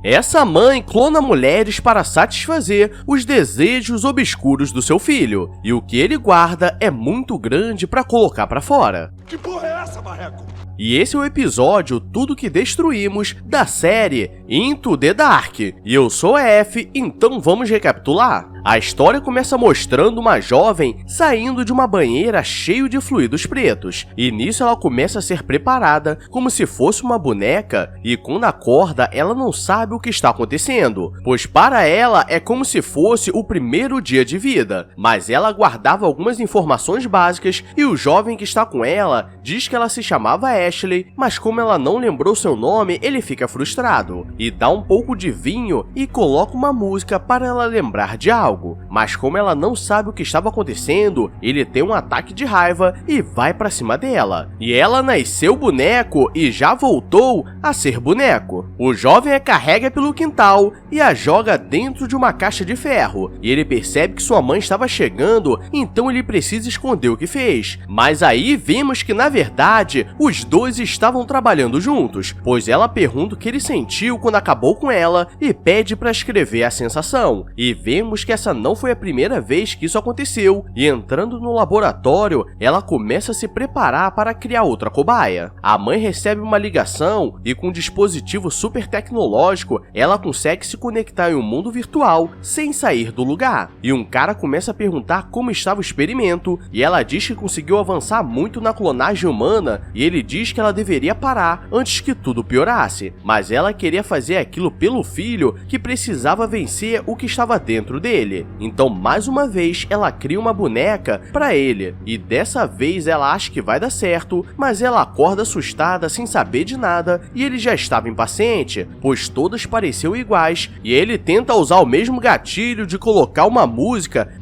Essa mãe clona mulheres para satisfazer os desejos obscuros do seu filho, e o que ele guarda é muito grande para colocar para fora. Que porra é essa, Marreco? E esse é o episódio Tudo que Destruímos da série Into the Dark. E eu sou a F, então vamos recapitular. A história começa mostrando uma jovem saindo de uma banheira cheio de fluidos pretos, e nisso ela começa a ser preparada como se fosse uma boneca, e quando acorda ela não sabe o que está acontecendo, pois para ela é como se fosse o primeiro dia de vida, mas ela guardava algumas informações básicas e o jovem que está com ela diz que ela se chamava Ashley, mas como ela não lembrou seu nome, ele fica frustrado, e dá um pouco de vinho e coloca uma música para ela lembrar de algo. Mas como ela não sabe o que estava acontecendo, ele tem um ataque de raiva e vai pra cima dela. E ela nasceu boneco e já voltou a ser boneco. O jovem a carrega pelo quintal e a joga dentro de uma caixa de ferro. E ele percebe que sua mãe estava chegando, então ele precisa esconder o que fez. Mas aí vimos que na verdade os dois estavam trabalhando juntos, pois ela pergunta o que ele sentiu quando acabou com ela e pede para escrever a sensação. E vemos que essa não foi a primeira vez que isso aconteceu, e entrando no laboratório, ela começa a se preparar para criar outra cobaia. A mãe recebe uma ligação e com um dispositivo super tecnológico, ela consegue se conectar em um mundo virtual sem sair do lugar. E um cara começa a perguntar como estava o experimento, e ela diz que conseguiu avançar muito na clonagem humana, e ele diz que ela deveria parar antes que tudo piorasse, mas ela queria fazer aquilo pelo filho que precisava vencer o que estava dentro dele. Então, mais uma vez, ela cria uma boneca para ele, e dessa vez ela acha que vai dar certo, mas ela acorda assustada sem saber de nada, e ele já estava impaciente, pois todas pareciam iguais, e ele tenta usar o mesmo gatilho de colocar uma música.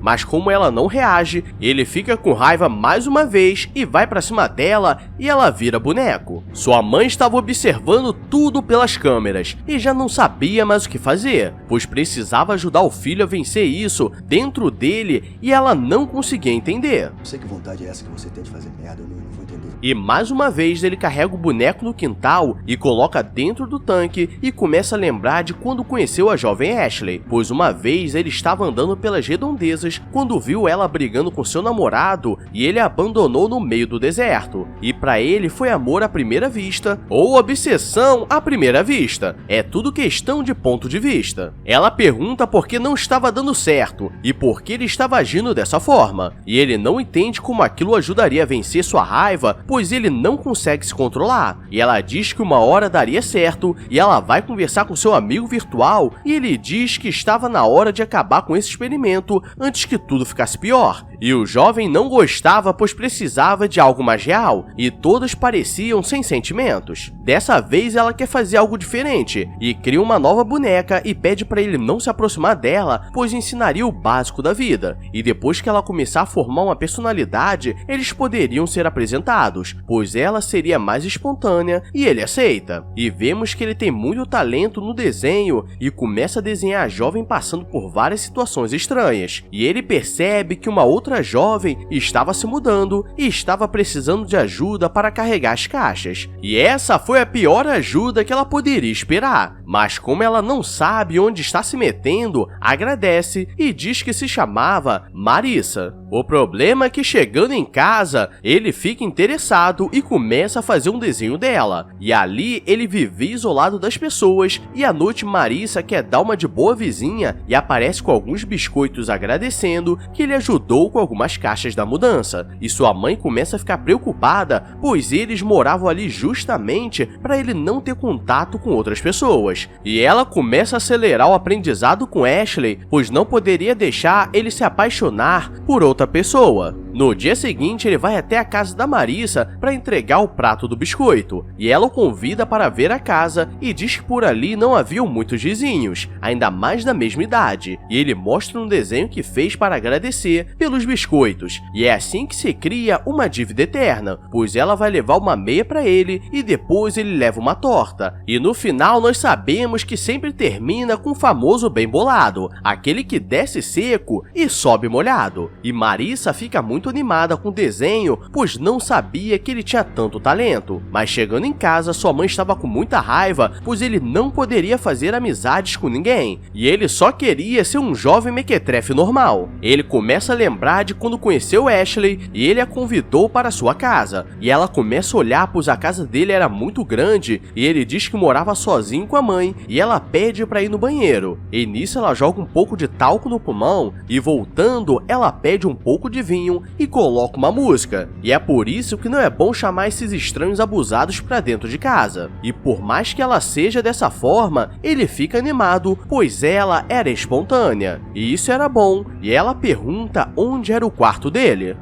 Mas como ela não reage, ele fica com raiva mais uma vez e vai pra cima dela e ela vira boneco. Sua mãe estava observando tudo pelas câmeras e já não sabia mais o que fazer, pois precisava ajudar o filho a vencer isso dentro dele e ela não conseguia entender. Sei que vontade é essa que você tem de fazer merda, eu não vou entender. E mais uma vez ele carrega o boneco no quintal e coloca dentro do tanque e começa a lembrar de quando conheceu a jovem Ashley, pois uma vez ele estava andando pelas redondezas quando viu ela brigando com seu namorado e ele a abandonou no meio do deserto. E pra ele foi amor à primeira vista ou obsessão à primeira vista. É tudo questão de ponto de vista. Ela pergunta por que não estava dando certo e por que ele estava agindo dessa forma. E ele não entende como aquilo ajudaria a vencer sua raiva, pois ele não consegue se controlar. E ela diz que uma hora daria certo e ela vai conversar com seu amigo virtual e ele diz que estava na hora de acabar com esse experimento antes que tudo ficasse pior. E o jovem não gostava, pois precisava de algo mais real, e todas pareciam sem sentimentos. Dessa vez ela quer fazer algo diferente, e cria uma nova boneca e pede para ele não se aproximar dela, pois ensinaria o básico da vida. E depois que ela começar a formar uma personalidade, eles poderiam ser apresentados, pois ela seria mais espontânea, e ele aceita. E vemos que ele tem muito talento no desenho, e começa a desenhar a jovem passando por várias situações estranhas. E ele percebe que uma outra jovem estava se mudando e estava precisando de ajuda para carregar as caixas. E essa foi a pior ajuda que ela poderia esperar. Mas como ela não sabe onde está se metendo, agradece e diz que se chamava Marissa. O problema é que chegando em casa, ele fica interessado e começa a fazer um desenho dela. E ali ele vivia isolado das pessoas e à noite Marissa quer dar uma de boa vizinha e aparece com alguns biscoitos agradecendo que ele ajudou com algumas caixas da mudança. E sua mãe começa a ficar preocupada, pois eles moravam ali justamente para ele não ter contato com outras pessoas. E ela começa a acelerar o aprendizado com Ashley, pois não poderia deixar ele se apaixonar por outra pessoa. No dia seguinte, ele vai até a casa da Marissa para entregar o prato do biscoito, e ela o convida para ver a casa e diz que por ali não haviam muitos vizinhos, ainda mais da mesma idade, e ele mostra um desenho que fez para agradecer pelos biscoitos, e é assim que se cria uma dívida eterna, pois ela vai levar uma meia para ele e depois ele leva uma torta, e no final nós sabemos sabemos que sempre termina com o famoso bem bolado, aquele que desce seco e sobe molhado. E Marissa fica muito animada com o desenho, pois não sabia que ele tinha tanto talento. Mas chegando em casa, sua mãe estava com muita raiva, pois ele não poderia fazer amizades com ninguém, e ele só queria ser um jovem mequetrefe normal. Ele começa a lembrar de quando conheceu Ashley e ele a convidou para sua casa, e ela começa a olhar, pois a casa dele era muito grande e ele diz que morava sozinho com a mãe, e ela pede para ir no banheiro. E nisso ela joga um pouco de talco no pulmão e voltando ela pede um pouco de vinho e coloca uma música. E é por isso que não é bom chamar esses estranhos abusados para dentro de casa. E por mais que ela seja dessa forma, ele fica animado, pois ela era espontânea. E isso era bom, e ela pergunta onde era o quarto dele.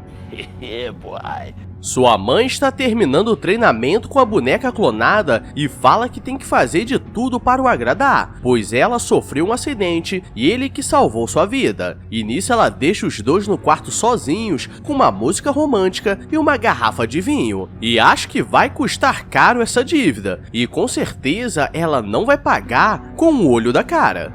Sua mãe está terminando o treinamento com a boneca clonada e fala que tem que fazer de tudo para o agradar, pois ela sofreu um acidente e ele que salvou sua vida. E nisso ela deixa os dois no quarto sozinhos, com uma música romântica e uma garrafa de vinho. E acho que vai custar caro essa dívida, e com certeza ela não vai pagar com o olho da cara.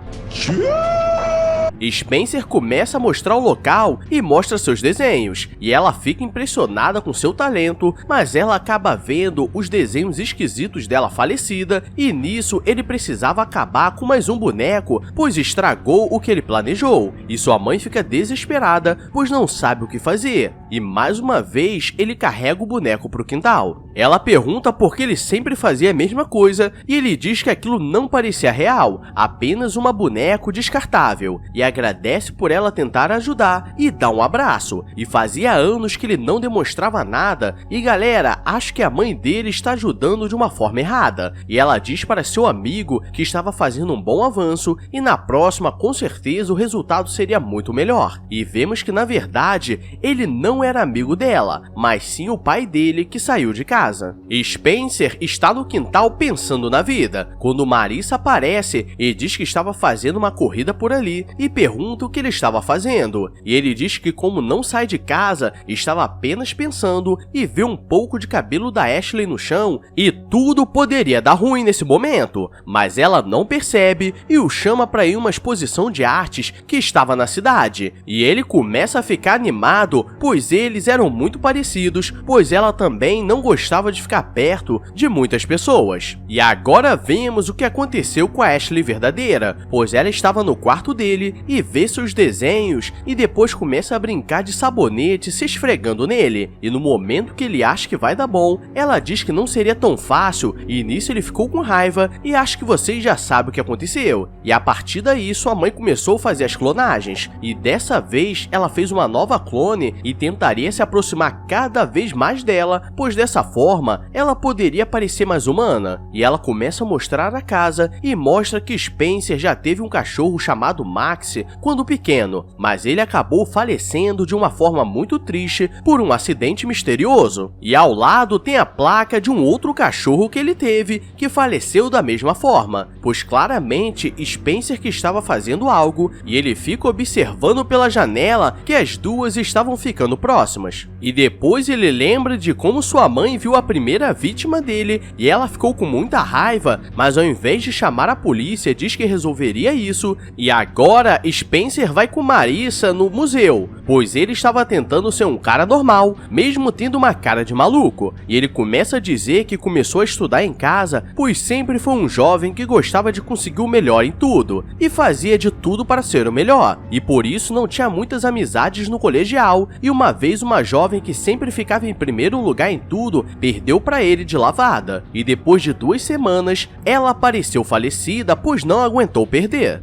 Spencer começa a mostrar o local e mostra seus desenhos, e ela fica impressionada com seu talento, mas ela acaba vendo os desenhos esquisitos dela falecida, e nisso ele precisava acabar com mais um boneco, pois estragou o que ele planejou, e sua mãe fica desesperada, pois não sabe o que fazer, e mais uma vez ele carrega o boneco pro quintal. Ela pergunta por que ele sempre fazia a mesma coisa, e ele diz que aquilo não parecia real, apenas uma boneco descartável, e agradece por ela tentar ajudar e dá um abraço. E fazia anos que ele não demonstrava nada, e galera, acho que a mãe dele está ajudando de uma forma errada, e ela diz para seu amigo que estava fazendo um bom avanço e na próxima com certeza o resultado seria muito melhor. E vemos que na verdade ele não era amigo dela, mas sim o pai dele que saiu de casa. E Spencer está no quintal pensando na vida, quando Marissa aparece e diz que estava fazendo uma corrida por ali e pergunta o que ele estava fazendo, e ele diz que como não sai de casa, estava apenas pensando e vê um pouco de cabelo da Ashley no chão e tudo poderia dar ruim nesse momento, mas ela não percebe e o chama para ir a uma exposição de artes que estava na cidade, e ele começa a ficar animado, pois eles eram muito parecidos, pois ela também não gostava de ficar perto de muitas pessoas. E agora vemos o que aconteceu com a Ashley verdadeira, pois ela estava no quarto dele e vê seus desenhos e depois começa a brincar de sabonete se esfregando nele, e no momento que ele acha que vai dar bom, ela diz que não seria tão fácil, e nisso ele ficou com raiva e acho que vocês já sabem o que aconteceu. E a partir daí sua mãe começou a fazer as clonagens, e dessa vez ela fez uma nova clone e tentaria se aproximar cada vez mais dela, pois dessa forma ela poderia parecer mais humana. E ela começa a mostrar a casa e mostra que Spencer já teve um cachorro chamado Max quando pequeno, mas ele acabou falecendo de uma forma muito triste por um acidente misterioso. E ao lado tem a placa de um outro cachorro que ele teve, que faleceu da mesma forma, pois claramente Spencer que estava fazendo algo, e ele fica observando pela janela que as duas estavam ficando próximas. E depois ele lembra de como sua mãe viu a primeira vítima dele e ela ficou com muita raiva, mas ao invés de chamar a polícia diz que resolveria isso, e agora Spencer vai com Marissa no museu, pois ele estava tentando ser um cara normal, mesmo tendo uma cara de maluco, e ele começa a dizer que começou a estudar em casa, pois sempre foi um jovem que gostava de conseguir o melhor em tudo, e fazia de tudo para ser o melhor, e por isso não tinha muitas amizades no colegial, e uma vez uma jovem que sempre ficava em primeiro lugar em tudo, perdeu para ele de lavada, e depois de 2 semanas, ela apareceu falecida, pois não aguentou perder.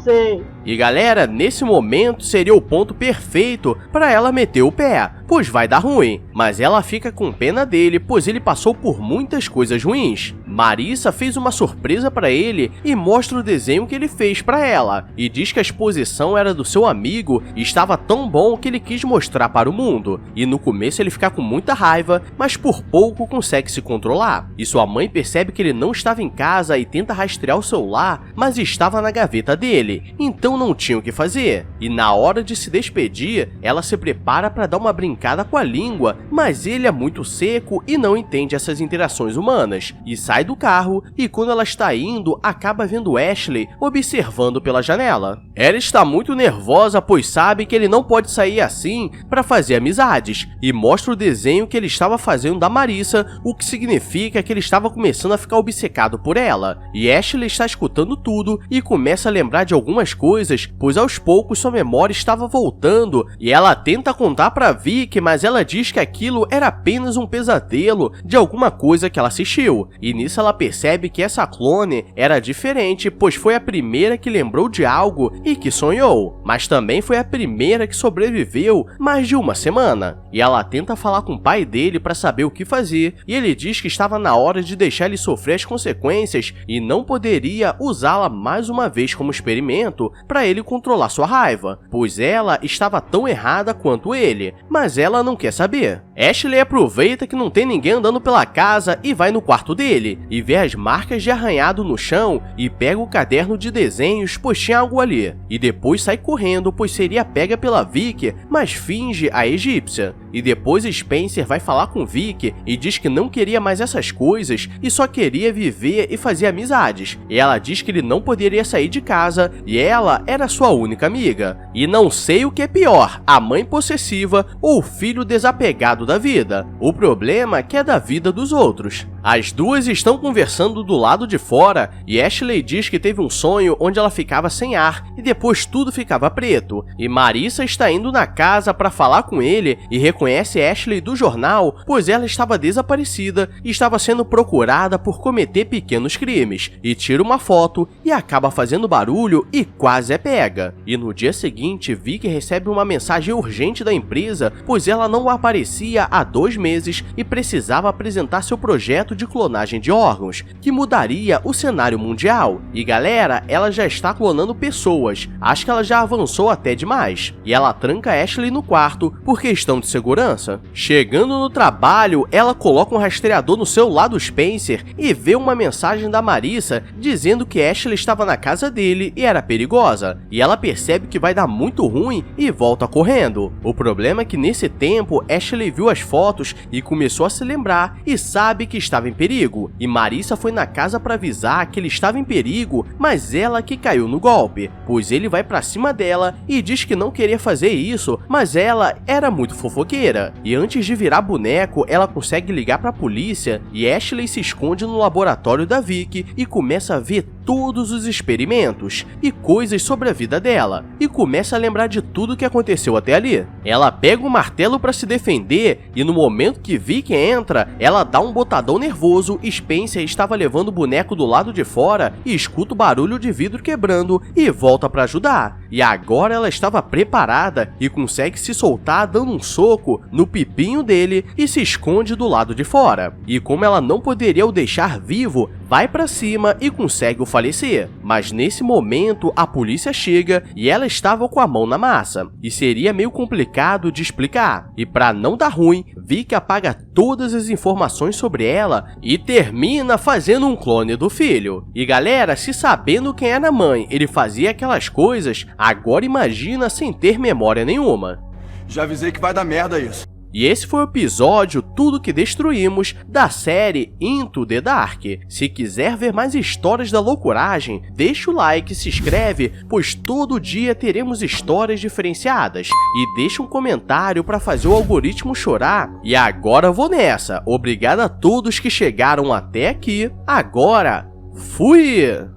Sei. E galera, nesse momento seria o ponto perfeito para ela meter o pé, pois vai dar ruim, mas ela fica com pena dele, pois ele passou por muitas coisas ruins. Marissa fez uma surpresa para ele e mostra o desenho que ele fez para ela, e diz que a exposição era do seu amigo e estava tão bom que ele quis mostrar para o mundo, e no começo ele fica com muita raiva, mas por pouco consegue se controlar, e sua mãe percebe que ele não estava em casa e tenta rastrear o celular, mas estava na gaveta dele, então não tinha o que fazer, e na hora de se despedir, ela se prepara para dar uma brincada com a língua, mas ele é muito seco e não entende essas interações humanas, e sai do carro e quando ela está indo, acaba vendo Ashley observando pela janela. Ela está muito nervosa, pois sabe que ele não pode sair assim para fazer amizades, e mostra o desenho que ele estava fazendo da Marissa, o que significa que ele estava começando a ficar obcecado por ela. E Ashley está escutando tudo e começa a lembrar de algumas coisas, pois aos poucos sua memória estava voltando, e ela tenta contar para Vic, mas ela diz que aquilo era apenas um pesadelo de alguma coisa que ela assistiu. E nisso ela percebe que essa clone era diferente, pois foi a primeira que lembrou de algo e que sonhou, mas também foi a primeira que sobreviveu mais de uma semana. E ela tenta falar com o pai dele para saber o que fazer, e ele diz que estava na hora de deixar ele sofrer as consequências e não poderia usá-la mais uma vez como experimento para ele controlar sua raiva, pois ela estava tão errada quanto ele, mas ela não quer saber. Ashley aproveita que não tem ninguém andando pela casa e vai no quarto dele, e vê as marcas de arranhado no chão e pega o caderno de desenhos, pois tinha algo ali, e depois sai correndo, pois seria pega pela Vic, mas finge a egípcia. E depois Spencer vai falar com Vic e diz que não queria mais essas coisas e só queria viver e fazer amizades, e ela diz que ele não poderia sair de casa e ela era sua única amiga. E não sei o que é pior, a mãe possessiva ou o filho desapegado da vida. O problema é que é da vida dos outros. As duas estão conversando do lado de fora e Ashley diz que teve um sonho onde ela ficava sem ar e depois tudo ficava preto. E Marissa está indo na casa para falar com ele e reconhece Ashley do jornal, pois ela estava desaparecida e estava sendo procurada por cometer pequenos crimes. E tira uma foto e acaba fazendo barulho e quase é pega. E no dia seguinte, Vic recebe uma mensagem urgente da empresa, pois ela não aparecia há 2 meses e precisava apresentar seu projeto de clonagem de órgãos, que mudaria o cenário mundial. E galera, ela já está clonando pessoas, acho que ela já avançou até demais. E ela tranca Ashley no quarto por questão de segurança. Chegando no trabalho, ela coloca um rastreador no celular do Spencer e vê uma mensagem da Marissa dizendo que Ashley estava na casa dele e era perigosa. E ela percebe que vai dar muito ruim e volta correndo. O problema é que nesse tempo, Ashley viu as fotos e começou a se lembrar e sabe que estava em perigo, e Marissa foi na casa para avisar que ele estava em perigo, mas ela que caiu no golpe, pois ele vai para cima dela e diz que não queria fazer isso, mas ela era muito fofoqueira. E antes de virar boneco, ela consegue ligar para a polícia e Ashley se esconde no laboratório da Vic e começa a ver todos os experimentos e coisas sobre a vida dela, e começa a lembrar de tudo que aconteceu até ali. Ela pega um martelo para se defender e no momento que Vic entra, ela dá um botadão nervoso. Spencer estava levando o boneco do lado de fora e escuta o barulho de vidro quebrando e volta para ajudar. E agora ela estava preparada e consegue se soltar dando um soco no pipinho dele e se esconde do lado de fora. E como ela não poderia o deixar vivo, vai para cima e consegue o falecer. Mas nesse momento a polícia chega e ela estava com a mão na massa, e seria meio complicado de explicar. E para não dar ruim, Vic apaga todas as informações sobre ela e termina fazendo um clone do filho. E galera, se sabendo quem era a mãe, ele fazia aquelas coisas, agora imagina sem ter memória nenhuma. Já avisei que vai dar merda isso. E esse foi o episódio Tudo que Destruímos da série Into the Dark. Se quiser ver mais histórias da loucuragem, deixa o like, se inscreve, pois todo dia teremos histórias diferenciadas. E deixa um comentário para fazer o algoritmo chorar. E agora vou nessa. Obrigado a todos que chegaram até aqui. Agora, fui!